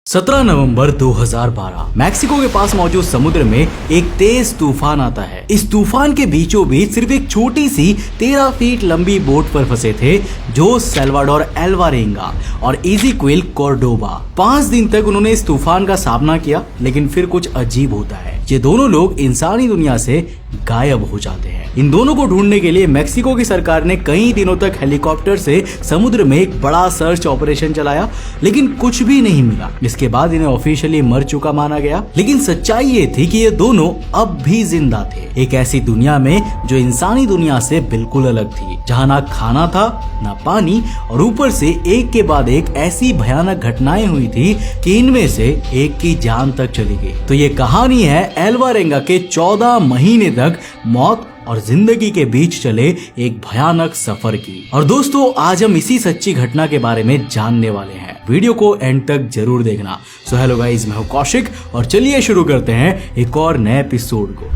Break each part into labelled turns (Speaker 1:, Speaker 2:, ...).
Speaker 1: 17 नवंबर 2012 Mexico के पास मौजूद समुद्र में एक तेज तूफान आता है। इस तूफान के बीचों बीच सिर्फ एक छोटी सी 13 फीट लंबी बोट पर फंसे थे जो सल्वाडोर अल्वारेंगा और इज़ीक्विल कॉर्डोबा। 5 दिन तक उन्होंने इस तूफान का सामना किया, लेकिन फिर कुछ अजीब होता है। ये दोनों लोग इंसानी दुनिया से गायब हो जाते हैं। इन दोनों को ढूंढने के लिए मैक्सिको की सरकार ने कई दिनों तक हेलीकॉप्टर से समुद्र में एक बड़ा सर्च ऑपरेशन चलाया, लेकिन कुछ भी नहीं मिला। इसके बाद इन्हें ऑफिशियली मर चुका माना गया, लेकिन सच्चाई ये थी कि ये दोनों अब भी जिंदा थे, एक ऐसी दुनिया में जो इंसानी दुनिया से बिल्कुल अलग थी, जहाँ ना खाना था ना पानी, और ऊपर से एक के बाद एक ऐसी भयानक घटनाएं हुई थी कि इनमें से एक की जान तक चली गई। तो ये कहानी है अल्वारेंगा के 14 महीने तक मौत और जिंदगी के बीच चले एक भयानक सफर की। और दोस्तों, आज हम इसी सच्ची घटना के बारे में जानने वाले हैं। वीडियो को एंड तक जरूर देखना। सो हेलो गाइस, मैं हूं कौशिक और चलिए शुरू करते हैं एक और नए एपिसोड को।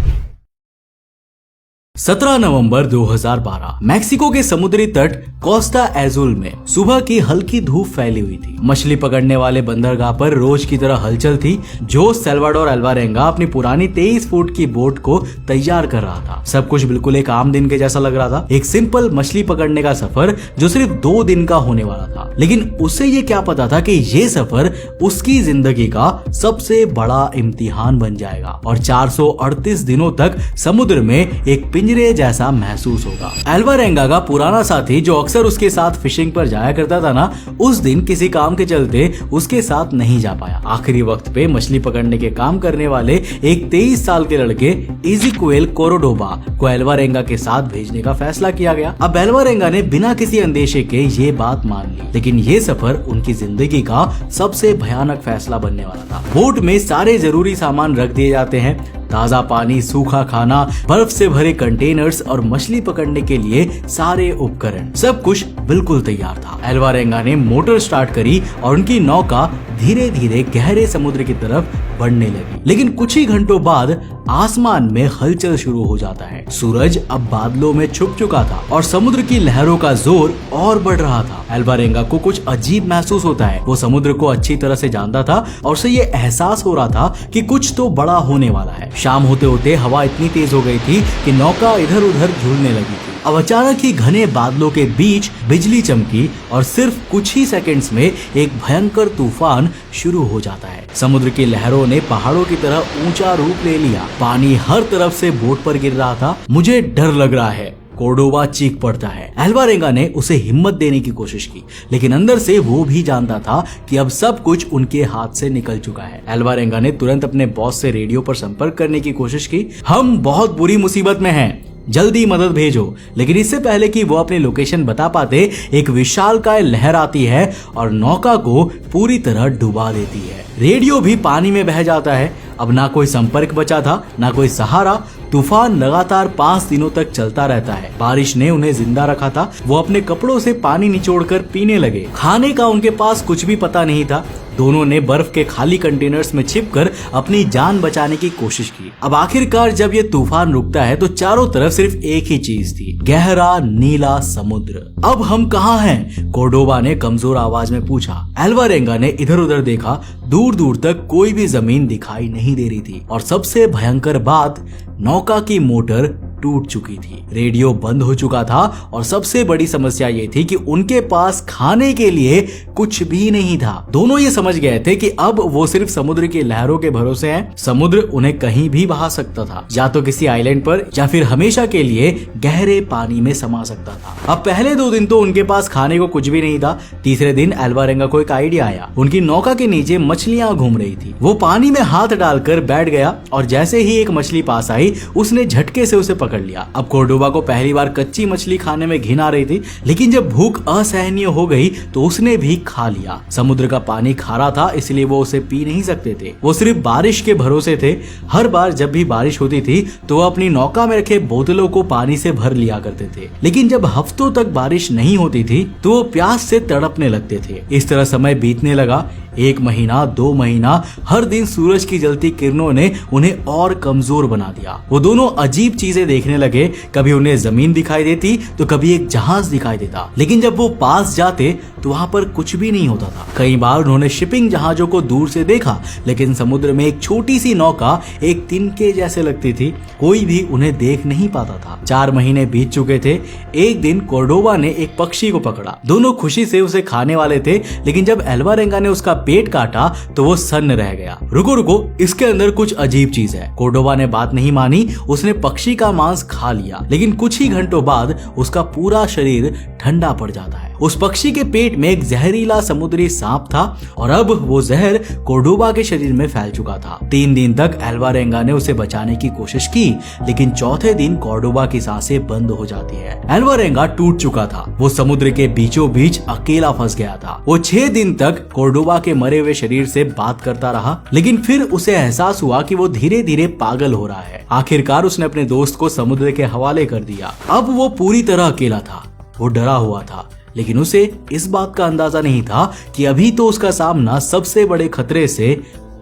Speaker 1: 17 नवंबर 2012 मैक्सिको के समुद्री तट कोस्टा एजुल में सुबह की हल्की धूप फैली हुई थी। मछली पकड़ने वाले बंदरगाह पर रोज की तरह हलचल थी। जो सल्वाडोर अल्वारेंगा अपनी पुरानी 23 फुट की बोट को तैयार कर रहा था। सब कुछ बिल्कुल एक आम दिन के जैसा लग रहा था, एक सिंपल मछली पकड़ने का सफर जो सिर्फ 2 दिन का होने वाला था। लेकिन उसे ये क्या पता था कि ये सफर उसकी जिंदगी का सबसे बड़ा इम्तिहान बन जाएगा और 438 दिनों तक समुद्र में एक पिंजरे जैसा महसूस होगा। अल्वारेंगा का पुराना साथी जो अक्सर उसके साथ फिशिंग पर जाया करता था ना, उस दिन किसी काम के चलते उसके साथ नहीं जा पाया। आखिरी वक्त पे मछली पकड़ने के काम करने वाले एक 23 साल के लड़के इज़ीक्विल कॉर्डोबा को अल्वारेंगा के साथ भेजने का फैसला किया गया। अब अल्वारेंगा ने बिना किसी अंदेशे के ये बात मान ली, लेकिन ये सफर उनकी जिंदगी का सबसे भयानक फैसला बनने वाला था। बोट में सारे जरूरी सामान रख दिए जाते हैं, ताजा पानी, सूखा खाना, बर्फ से भरे कंटेनर्स और मछली पकड़ने के लिए सारे उपकरण, सब कुछ बिल्कुल तैयार था। अल्वारेंगा ने मोटर स्टार्ट करी और उनकी नौका धीरे धीरे गहरे समुद्र की तरफ बढ़ने लगी। लेकिन कुछ ही घंटों बाद आसमान में हलचल शुरू हो जाता है। सूरज अब बादलों में छुप चुका था और समुद्र की लहरों का जोर और बढ़ रहा था। अल्वारेंगा को कुछ अजीब महसूस होता है। वो समुद्र को अच्छी तरह से जानता था और उसे ये एहसास हो रहा था कि कुछ तो बड़ा होने वाला है। शाम होते होते हवा इतनी तेज हो गई थी कि नौका इधर उधर झूलने लगी थी। अब अचानक ही घने बादलों के बीच बिजली चमकी और सिर्फ कुछ ही सेकंड्स में एक भयंकर तूफान शुरू हो जाता है। समुद्र की लहरों ने पहाड़ों की तरह ऊंचा रूप ले लिया। पानी हर तरफ से बोट पर गिर रहा था। मुझे डर लग रहा है, कॉर्डोबा चीख पड़ता है। अल्वारेंगा ने उसे हिम्मत देने की कोशिश की, लेकिन अंदर से वो भी जानता था कि अब सब कुछ उनके हाथ से निकल चुका है। अल्वारेंगा ने तुरंत अपने बॉस से रेडियो पर संपर्क करने की कोशिश की। हम बहुत बुरी मुसीबत में हैं, जल्दी मदद भेजो। लेकिन इससे पहले कि वो अपनी लोकेशन बता पाते, एक विशालकाय लहर आती है और नौका को पूरी तरह डुबा देती है। रेडियो भी पानी में बह जाता है। अब ना कोई संपर्क बचा था, ना कोई सहारा। तूफान लगातार 5 दिनों तक चलता रहता है। बारिश ने उन्हें जिंदा रखा था। वो अपने कपड़ों से पानी निचोड़कर पीने लगे। खाने का उनके पास कुछ भी पता नहीं था। दोनों ने बर्फ के खाली कंटेनर्स में छिपकर अपनी जान बचाने की कोशिश की। अब आखिरकार जब ये तूफान रुकता है तो चारों तरफ सिर्फ एक ही चीज थी, गहरा नीला समुद्र। अब हम कहाँ हैं? कॉर्डोबा ने कमजोर आवाज में पूछा। अल्वारेंगा ने इधर उधर देखा। दूर दूर तक कोई भी जमीन दिखाई नहीं दे रही थी और सबसे भयंकर बात, नौका की मोटर टूट चुकी थी। रेडियो बंद हो चुका था और सबसे बड़ी समस्या ये थी कि उनके पास खाने के लिए कुछ भी नहीं था। दोनों ये समझ गए थे कि अब वो सिर्फ समुद्र की लहरों के भरोसे हैं। समुद्र उन्हें कहीं भी बहा सकता था, या तो किसी आइलैंड पर या फिर हमेशा के लिए गहरे पानी में समा सकता था। अब पहले 2 दिन तो उनके पास खाने को कुछ भी नहीं था। तीसरे दिन अल्वारेंगा को एक आइडिया आया। उनकी नौका के नीचे मछलियां घूम रही थी। वो पानी में हाथ डालकर बैठ गया और जैसे ही एक मछली पास आई, उसने झटके से उसे कर लिया। अब कॉर्डोबा को पहली बार कच्ची मछली खाने में घिन आ रही थी, लेकिन जब भूख असहनीय हो गई तो उसने भी खा लिया। समुद्र का पानी खारा था, इसलिए वो उसे पी नहीं सकते थे। वो सिर्फ बारिश के भरोसे थे। हर बार जब भी बारिश होती थी तो वो अपनी नौका में रखे बोतलों को पानी से भर लिया करते थे। लेकिन जब हफ्तों तक बारिश नहीं होती थी तो वो प्यास से तड़पने लगते थे। इस तरह समय बीतने लगा। 1 महीना, 2 महीना, हर दिन सूरज की जलती किरणों ने उन्हें और कमजोर बना दिया। वो दोनों अजीब चीजें देखने लगे। कभी उन्हें जमीन दिखाई देती तो कभी एक जहाज दिखाई देता, लेकिन जब वो पास जाते तो वहाँ पर कुछ भी नहीं होता था। कई बार उन्होंने शिपिंग जहाजों को दूर से देखा, लेकिन समुद्र में एक छोटी सी नौका एक तिनके जैसे लगती थी, कोई भी उन्हें देख नहीं पाता था। 4 महीने बीत चुके थे। एक दिन कोर्डोबा ने एक पक्षी को पकड़ा। दोनों खुशी से उसे खाने वाले थे, लेकिन जब अल्वारेंगा ने उसका पेट काटा तो वो सन्न रह गया। रुको रुको, इसके अंदर कुछ अजीब चीज है। कोर्डोबा ने बात नहीं मानी, उसने पक्षी का मांस खा लिया, लेकिन कुछ ही घंटों बाद उसका पूरा शरीर ठंडा पड़ जाता है। उस पक्षी के पेट में एक जहरीला समुद्री सांप था और अब वो जहर कोर्डोबा के शरीर में फैल चुका था। 3 दिन तक अल्वारेंगा ने उसे बचाने की कोशिश की, लेकिन चौथे दिन कोर्डोबा की सांसें बंद हो जाती है। अल्वारेंगा टूट चुका था। वो समुद्र के बीचों बीच अकेला फंस गया था। वो 6 दिन तक कोर्डोबा के मरे हुए शरीर से बात करता रहा, लेकिन फिर उसे एहसास हुआ कि वो धीरे धीरे पागल हो रहा है। आखिरकार उसने अपने दोस्त को समुद्र के हवाले कर दिया। अब वो पूरी तरह अकेला था। वो डरा हुआ था, लेकिन उसे इस बात का अंदाजा नहीं था कि अभी तो उसका सामना सबसे बड़े खतरे से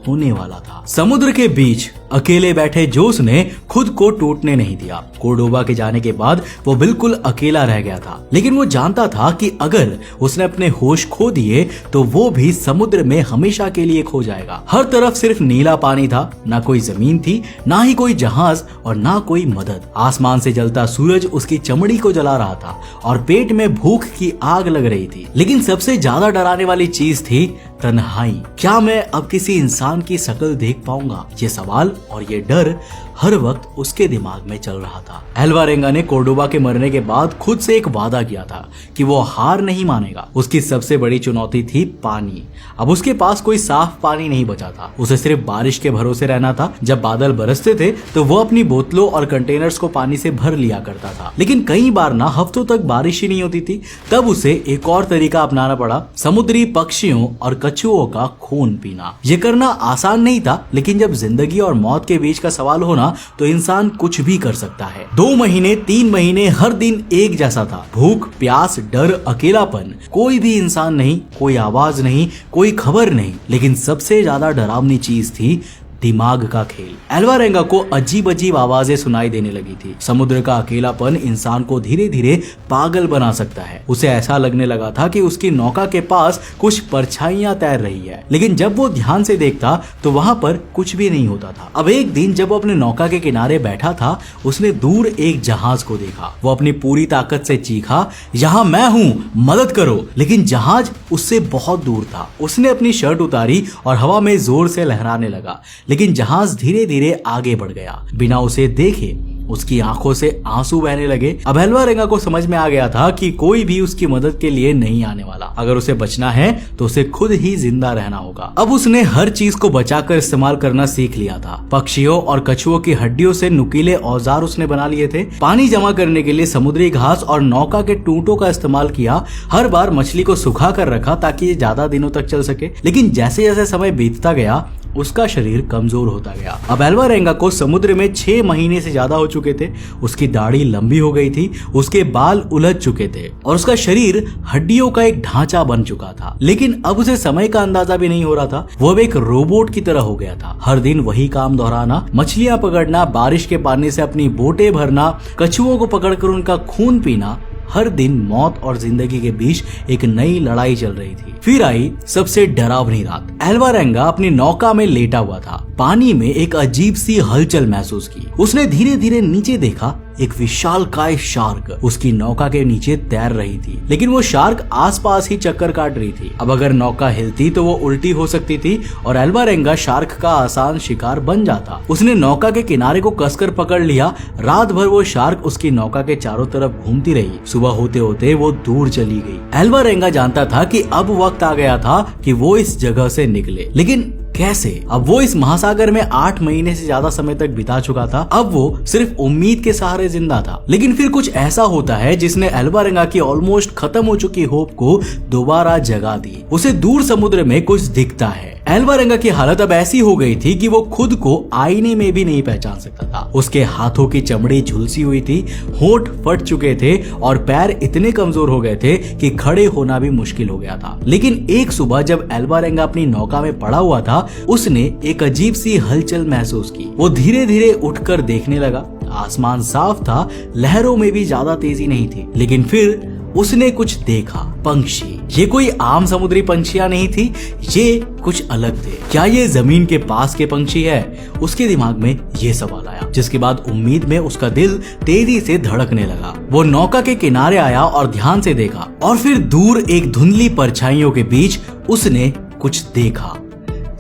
Speaker 1: होने वाला था। समुद्र के बीच अकेले बैठे जोस ने खुद को टूटने नहीं दिया। कोर्डोबा के जाने के बाद वो बिल्कुल अकेला रह गया था, लेकिन वो जानता था कि अगर उसने अपने होश खो दिए तो वो भी समुद्र में हमेशा के लिए खो जाएगा। हर तरफ सिर्फ नीला पानी था, ना कोई जमीन थी, ना ही कोई जहाज और ना कोई मदद। आसमान से जलता सूरज उसकी चमड़ी को जला रहा था और पेट में भूख की आग लग रही थी। लेकिन सबसे ज्यादा डराने वाली चीज थी तन्हाई। क्या मैं अब किसी इंसान की शक्ल देख पाऊंगा? ये सवाल और ये डर हर वक्त उसके दिमाग में चल रहा था। अल्वारेंगा ने कोर्डोबा के मरने के बाद खुद से एक वादा किया था कि वो हार नहीं मानेगा। उसकी सबसे बड़ी चुनौती थी पानी। अब उसके पास कोई साफ पानी नहीं बचा था। उसे सिर्फ बारिश के भरोसे रहना था। जब बादल बरसते थे तो वो अपनी बोतलों और कंटेनर्स को पानी से भर लिया करता था, लेकिन कई बार ना हफ्तों तक बारिश ही नहीं होती थी। तब उसे एक और तरीका अपनाना पड़ा, समुद्री पक्षियों और कछुओं का खून पीना। ये करना आसान नहीं था, लेकिन जब जिंदगी और मौत के बीच का सवाल होना तो इंसान कुछ भी कर सकता है। 2 महीने 3 महीने हर दिन एक जैसा था। भूख, प्यास, डर, अकेलापन। कोई भी इंसान नहीं, कोई आवाज नहीं, कोई खबर नहीं, लेकिन सबसे ज्यादा डरावनी चीज थी दिमाग का खेल। अल्वारेंगा को अजीब अजीब आवाजें सुनाई देने लगी थी। समुद्र का अकेलापन इंसान को धीरे धीरे पागल बना सकता है। उसे ऐसा लगने लगा था कि उसकी नौका के पास कुछ परछाइयां तैर रही है, लेकिन जब वो ध्यान से देखता तो वहां पर कुछ भी नहीं होता था। अब एक दिन जब वो अपने नौका के किनारे बैठा था, उसने दूर एक जहाज को देखा। वो अपनी पूरी ताकत से चीखा, यहाँ मैं हूँ, मदद करो। लेकिन जहाज उससे बहुत दूर था। उसने अपनी शर्ट उतारी और हवा में जोर से लहराने लगा, लेकिन जहाज धीरे धीरे आगे बढ़ गया। बिना उसे देखे उसकी आंखों से आंसू बहने लगे। अब अल्वारेंगा को समझ में आ गया था कि कोई भी उसकी मदद के लिए नहीं आने वाला। अगर उसे बचना है तो उसे खुद ही जिंदा रहना होगा। अब उसने हर चीज को बचाकर इस्तेमाल करना सीख लिया था। पक्षियों और कछुओं की हड्डियों से नुकीले औजार उसने बना लिए थे। पानी जमा करने के लिए समुद्री घास और नौका के टूटों का इस्तेमाल किया। हर बार मछली को सुखा कर रखा ताकि ये ज्यादा दिनों तक चल सके। लेकिन जैसे जैसे समय बीतता गया उसका शरीर कमजोर होता गया। अब अल्वारेंगा को समुद्र में 6 महीने से ज्यादा हो चुके थे। उसकी दाढ़ी लंबी हो गई थी, उसके बाल उलझ चुके थे और उसका शरीर हड्डियों का एक ढांचा बन चुका था। लेकिन अब उसे समय का अंदाजा भी नहीं हो रहा था। वो अब एक रोबोट की तरह हो गया था। हर दिन वही काम दोहराना, मछलियां पकड़ना, बारिश के पानी से अपनी बोटें भरना, कछुओं को पकड़कर उनका खून पीना। हर दिन मौत और जिंदगी के बीच एक नई लड़ाई चल रही थी। फिर आई सबसे डरावनी रात। अल्वारेंगा अपनी नौका में लेटा हुआ था। पानी में एक अजीब सी हलचल महसूस की। उसने धीरे धीरे नीचे देखा। एक विशालकाय शार्क उसकी नौका के नीचे तैर रही थी, लेकिन वो शार्क आसपास ही चक्कर काट रही थी। अब अगर नौका हिलती तो वो उल्टी हो सकती थी और अल्वारेंगा शार्क का आसान शिकार बन जाता। उसने नौका के किनारे को कसकर पकड़ लिया। रात भर वो शार्क उसकी नौका के चारों तरफ घूमती रही। सुबह होते होते वो दूर चली गई। अल्वारेंगा जानता था कि अब वक्त आ गया था कि वो इस जगह से निकले, लेकिन कैसे? अब वो इस महासागर में 8 महीने से ज्यादा समय तक बिता चुका था। अब वो सिर्फ उम्मीद के सहारे जिंदा था। लेकिन फिर कुछ ऐसा होता है जिसने अल्वारेंगा की ऑलमोस्ट खत्म हो चुकी होप को दोबारा जगा दी। उसे दूर समुद्र में कुछ दिखता है। अल्वारेंगा की हालत अब ऐसी हो गई थी कि वो खुद को आईने में भी नहीं पहचान सकता था। उसके हाथों की चमड़ी झुलसी हुई थी, होंठ फट चुके थे और पैर इतने कमजोर हो गए थे कि खड़े होना भी मुश्किल हो गया था। लेकिन एक सुबह जब अल्वारेंगा अपनी नौका में पड़ा हुआ था, उसने एक अजीब सी हलचल महसूस की। वो धीरे धीरे उठकर देखने लगा। आसमान साफ था, लहरों में भी ज्यादा तेजी नहीं थी, लेकिन फिर उसने कुछ देखा। पंछी, ये कोई आम समुद्री पंछियां नहीं थी, ये कुछ अलग थे। क्या ये जमीन के पास के पंछी है? उसके दिमाग में ये सवाल आया, जिसके बाद उम्मीद में उसका दिल तेजी से धड़कने लगा। वो नौका के किनारे आया और ध्यान से देखा, और फिर दूर एक धुंधली परछाइयों के बीच उसने कुछ देखा,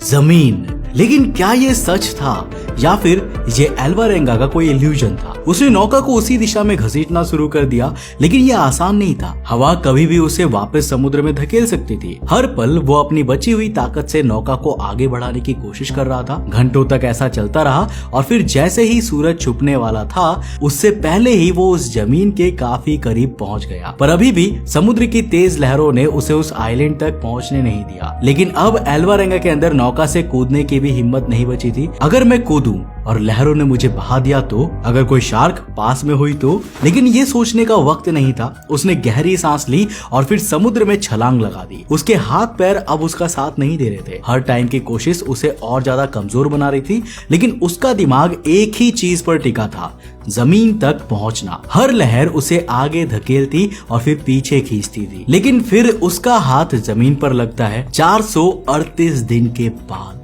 Speaker 1: जमीन। लेकिन क्या ये सच था या फिर ये एल्वारेंगा का कोई इल्यूजन था? उसने नौका को उसी दिशा में घसीटना शुरू कर दिया, लेकिन ये आसान नहीं था। हवा कभी भी उसे वापस समुद्र में धकेल सकती थी। हर पल वो अपनी बची हुई ताकत से नौका को आगे बढ़ाने की कोशिश कर रहा था। घंटों तक ऐसा चलता रहा, और फिर जैसे ही सूरज छुपने वाला था, उससे पहले ही वो उस जमीन के काफी करीब पहुंच गया। पर अभी भी समुद्र की तेज लहरों ने उसे उस आइलैंड तक पहुंचने नहीं दिया। लेकिन अब एल्वारेंगा के अंदर नौका से कूदने की भी हिम्मत नहीं बची थी। अगर मैं कूदूं और लहरों ने मुझे बहा दिया तो? अगर कोई शार्क पास में हुई तो? लेकिन ये सोचने का वक्त नहीं था। उसने गहरी सांस ली और फिर समुद्र में छलांग लगा दी। उसके हाथ पैर अब उसका साथ नहीं दे रहे थे। हर टाइम की कोशिश उसे और ज्यादा कमजोर बना रही थी, लेकिन उसका दिमाग एक ही चीज पर टिका था, जमीन तक पहुंचना। हर लहर उसे आगे धकेलती और फिर पीछे खींचती थी, लेकिन फिर उसका हाथ जमीन पर लगता है 438 दिन के बाद,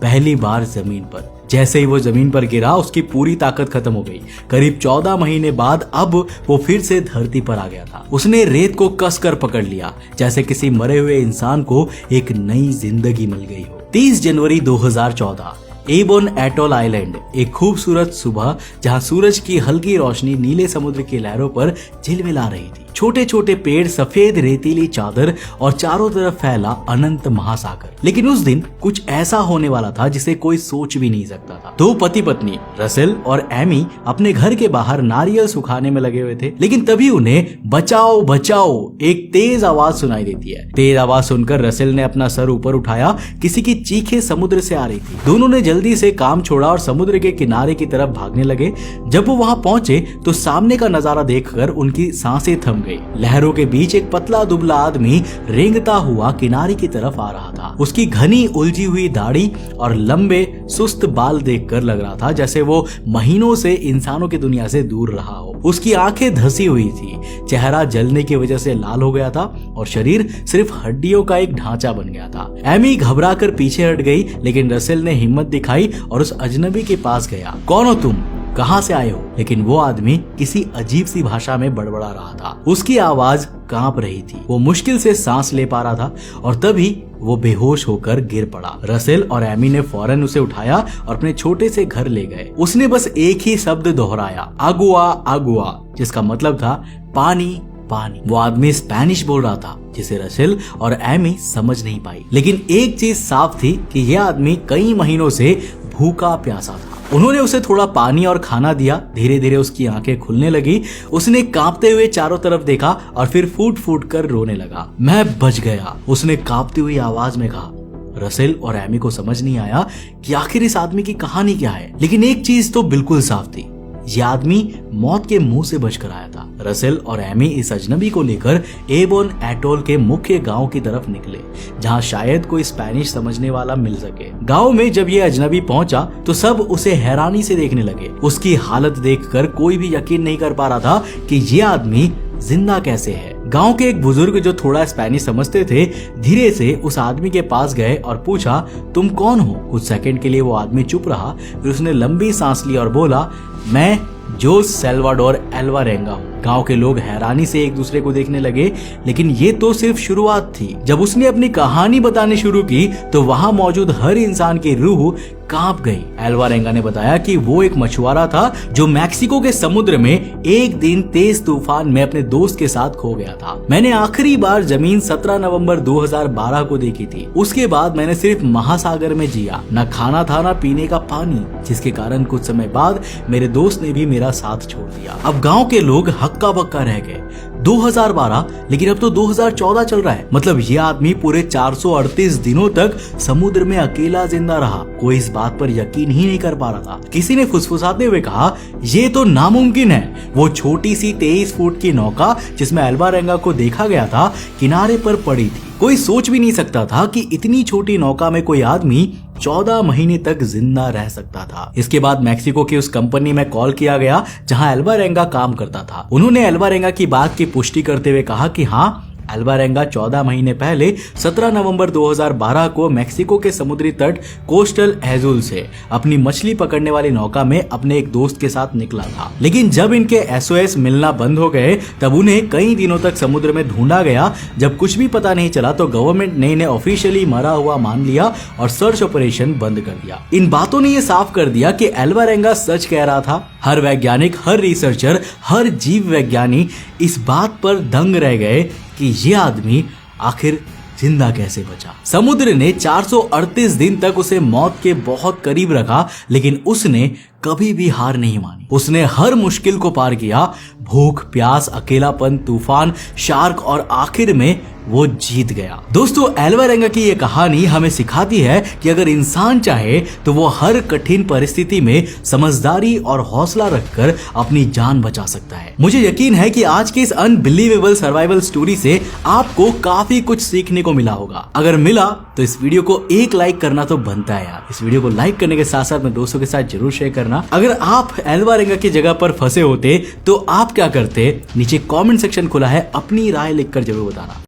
Speaker 1: पहली बार जमीन पर। जैसे ही वो जमीन पर गिरा, उसकी पूरी ताकत खत्म हो गई। करीब 14 महीने बाद अब वो फिर से धरती पर आ गया था। उसने रेत को कसकर पकड़ लिया, जैसे किसी मरे हुए इंसान को एक नई जिंदगी मिल गई हो। 30 जनवरी 2014, एबोन एटोल आइलैंड। एक खूबसूरत सुबह जहां सूरज की हल्की रोशनी नीले समुद्र की लहरों पर झिलमिला रही थी। छोटे छोटे पेड़, सफेद रेतीली चादर और चारों तरफ फैला अनंत महासागर। लेकिन उस दिन कुछ ऐसा होने वाला था जिसे कोई सोच भी नहीं सकता था। दो पति पत्नी रसेल और एमी अपने घर के बाहर नारियल सुखाने में लगे हुए थे, लेकिन तभी उन्हें बचाओ बचाओ एक तेज आवाज सुनाई देती है। तेज आवाज सुनकर रसेल ने अपना सर ऊपर उठाया। किसी की चीखें समुद्र से आ रही थी। दोनों ने जल्दी से काम छोड़ा और समुद्र के किनारे की तरफ भागने लगे। जब वो वहां पहुंचे तो सामने का नजारा देखकर उनकी सांसें थम गई। लहरों के बीच एक पतला दुबला आदमी रेंगता हुआ किनारे की तरफ आ रहा था। उसकी घनी उलझी हुई दाढ़ी और लंबे सुस्त बाल देखकर लग रहा था जैसे वो महीनों से इंसानों की दुनिया से दूर रहा हो। उसकी आंखें धसी हुई थी, चेहरा जलने की वजह से लाल हो गया था और शरीर सिर्फ हड्डियों का एक ढांचा बन गया था। एमी घबराकर पीछे हट गई, लेकिन रसेल ने हिम्मत दिखाई और उस अजनबी के पास गया। कौन हो तुम? कहां से आए हो? लेकिन वो आदमी किसी अजीब सी भाषा में बड़बड़ा रहा था। उसकी आवाज कांप रही थी। वो मुश्किल से सांस ले पा रहा था और तभी वो बेहोश होकर गिर पड़ा। रसेल और एमी ने फौरन उसे उठाया और अपने छोटे से घर ले गए। उसने बस एक ही शब्द दोहराया, आगुआ आगुआ, जिसका मतलब था पानी पानी। वो आदमी स्पेनिश बोल रहा था जिसे रसेल और एमी समझ नहीं पाई, लेकिन एक चीज साफ थी कि यह आदमी कई महीनों से भूखा प्यासा था। उन्होंने उसे थोड़ा पानी और खाना दिया। धीरे धीरे उसकी आंखें खुलने लगी। उसने कांपते हुए चारों तरफ देखा और फिर फूट फूट कर रोने लगा। मैं बच गया, उसने कांपती हुई आवाज में कहा। रसेल और एमी को समझ नहीं आया कि आखिर इस आदमी की कहानी क्या है, लेकिन एक चीज तो बिल्कुल साफ थी, यह आदमी मौत के मुंह से बचकर आया था। रसेल और एमी इस अजनबी को लेकर एबोन एटोल के मुख्य गांव की तरफ निकले, जहां शायद कोई स्पेनिश समझने वाला मिल सके। गांव में जब ये अजनबी पहुंचा तो सब उसे हैरानी से देखने लगे। उसकी हालत देखकर कोई भी यकीन नहीं कर पा रहा था कि ये आदमी जिंदा कैसे है। गांव के एक बुजुर्ग जो थोड़ा स्पेनिश समझते थे, धीरे से उस आदमी के पास गए और पूछा, तुम कौन हो? कुछ सेकंड के लिए वो आदमी चुप रहा, फिर उसने लंबी सांस ली और बोला, मैं जोस सैल्वाडोर एल्वारेंगा हूँ। गांव के लोग हैरानी से एक दूसरे को देखने लगे, लेकिन ये तो सिर्फ शुरुआत थी। जब उसने अपनी कहानी बतानी शुरू की तो वहां मौजूद हर इंसान की रूह कांप गई। एल्वारेंगा ने बताया कि वो एक मछुआरा था जो मैक्सिको के समुद्र में एक दिन तेज तूफान में अपने दोस्त के साथ खो गया था। मैंने आखिरी बार जमीन 17 नवंबर 2012 को देखी थी। उसके बाद मैंने सिर्फ महासागर में जिया, न खाना था न पीने का पानी, जिसके कारण कुछ समय बाद मेरे दोस्त ने भी मेरा साथ छोड़ दिया। अब गांव के लोग हक्का बक्का रह गए। 2012, लेकिन अब तो 2014 चल रहा है। मतलब ये आदमी पूरे 438 दिनों तक समुद्र में अकेला जिंदा रहा। कोई इस बात पर यकीन ही नहीं कर पा रहा था। किसी ने फुसफुसाते हुए कहा, ये तो नामुमकिन है। वो छोटी सी 23 फुट की नौका जिसमें एल्वारेंगा को देखा गया था, किनारे पर पड़ी थी। कोई सोच भी नहीं सकता था कि इतनी छोटी नौका में कोई आदमी 14 महीने तक जिंदा रह सकता था। इसके बाद मैक्सिको की उस कंपनी में कॉल किया गया जहां एल्वारेंगा काम करता था। उन्होंने एल्वारेंगा की बात की पुष्टि करते हुए कहा कि हाँ, अल्वारेंगा 14 महीने पहले 17 नवंबर 2012 को मेक्सिको के समुद्री तट कोस्टल एजुल से अपनी मछली पकड़ने वाली नौका में अपने एक दोस्त के साथ निकला था। लेकिन जब इनके एसओएस मिलना बंद हो गए तब उन्हें कई दिनों तक समुद्र में ढूंढा गया। जब कुछ भी पता नहीं चला तो गवर्नमेंट ने इन्हें ऑफिशियली मरा हुआ मान लिया और सर्च ऑपरेशन बंद कर दिया। इन बातों ने यह साफ कर दिया कि अल्वारेंगा सच कह रहा था। हर वैज्ञानिक, हर रिसर्चर, हर जीव वैज्ञानी इस बात पर दंग रह गए कि ये आदमी आखिर जिंदा कैसे बचा। समुद्र ने 438 दिन तक उसे मौत के बहुत करीब रखा, लेकिन उसने कभी भी हार नहीं मानी। उसने हर मुश्किल को पार किया, भूख, प्यास, अकेलापन, तूफान, शार्क और आखिर में वो जीत गया। दोस्तों, अल्वारेंगा की ये कहानी हमें सिखाती है कि अगर इंसान चाहे तो वो हर कठिन परिस्थिति में समझदारी और हौसला रखकर अपनी जान बचा सकता है। मुझे यकीन है कि आज की इस अनबिलीवेबल सर्वाइवल स्टोरी से आपको काफी कुछ सीखने को मिला होगा। अगर मिला तो इस वीडियो को एक लाइक करना तो बनता है यार। इस वीडियो को लाइक करने के साथ साथ अपने दोस्तों के साथ जरूर शेयर करना। अगर आप अल्वारेंगा की जगह पर फंसे होते तो आप क्या करते? नीचे कमेंट सेक्शन खुला है, अपनी राय लिखकर जरूर बताना।